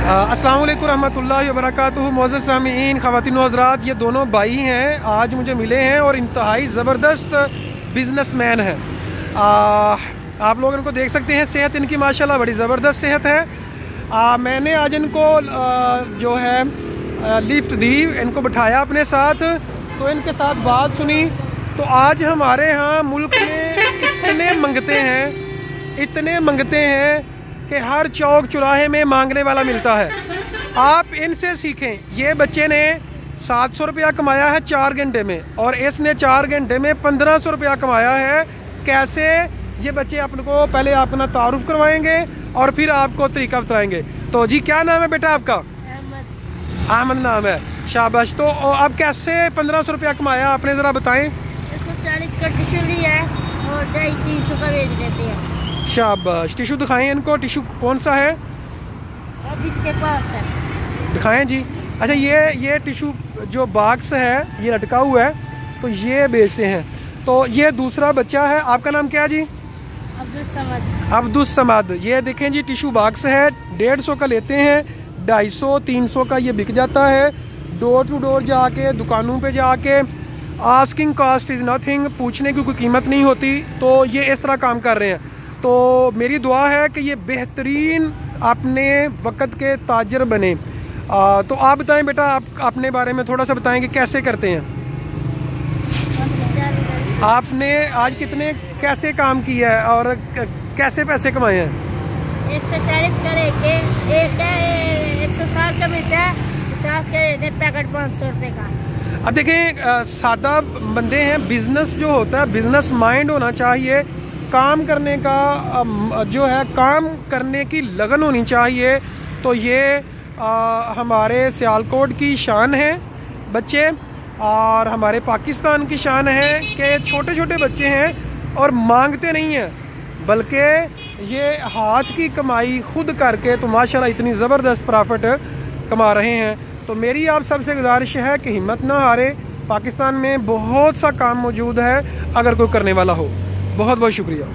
अस्सलाम वालेकुम रहमतुल्लाहि व बरकातुहू। मोअज़्ज़ज़ सामीईन, ख़वातीन व हज़रात, ये दोनों भाई हैं, आज मुझे मिले हैं और इंतहाई ज़बरदस्त बिज़नेसमैन हैं। आप लोग इनको देख सकते हैं, सेहत इनकी माशाल्लाह बड़ी ज़बरदस्त सेहत है। मैंने आज इनको जो है लिफ्ट दी, इनको बिठाया अपने साथ, तो इनके साथ बात सुनी। तो आज हमारे यहाँ मुल्क में इतने मंगते हैं कि हर चौक चौराहे में मांगने वाला मिलता है। आप इनसे सीखें। ये बच्चे ने 700 रुपया कमाया है 4 घंटे में, और इसने 4 घंटे में 1500 रुपया कमाया है। कैसे ये बच्चे आपको पहले अपना तारुफ करवाएंगे और फिर आपको तरीका बताएंगे। तो जी, क्या नाम है बेटा आपका? अहमद नाम है, शाबाश। तो अब कैसे 1500 रुपया कमाया आपने, ज़रा बताएं। 140 का टिश्यू लिया है और 250 का बेच देते हैं। शाबाश। टिश्यू दिखाएं इनको, टिश्यू कौन सा है? अब इसके पास है, दिखाएं जी। अच्छा, ये टिश्यू जो बॉक्स है ये लटका हुआ है, तो ये बेचते हैं। तो ये दूसरा बच्चा है, आपका नाम क्या है जी? अब्दुल समद। ये देखें जी, टिश्यू बॉक्स है, 150 का लेते हैं, 250 300 का ये बिक जाता है। डोर टू डोर जाके, दुकानों पे जाके, आस्किंग कॉस्ट इज़ नथिंग, पूछने की कोई कीमत नहीं होती। तो ये इस तरह काम कर रहे हैं। तो मेरी दुआ है कि ये बेहतरीन अपने वक़्त के ताजर बने। तो आप बताएं बेटा, आप अपने बारे में थोड़ा सा बताएं कि कैसे करते हैं। आपने आज कैसे काम किया है और कैसे पैसे कमाए हैं? 140 का लेके 160 का मिलता है, 50 का पैकेट 500 रुपये का। अब देखें, सादा बंदे हैं, बिजनेस जो होता है, बिजनेस माइंड होना चाहिए, काम करने का जो है, काम करने की लगन होनी चाहिए। तो ये हमारे सियालकोट की शान है बच्चे, और हमारे पाकिस्तान की शान है कि छोटे छोटे बच्चे हैं और मांगते नहीं हैं, बल्कि ये हाथ की कमाई खुद करके तो माशाल्लाह इतनी ज़बरदस्त प्रॉफिट कमा रहे हैं। तो मेरी आप सबसे गुजारिश है कि हिम्मत ना हारे। पाकिस्तान में बहुत सा काम मौजूद है, अगर कोई करने वाला हो। बहुत बहुत शुक्रिया।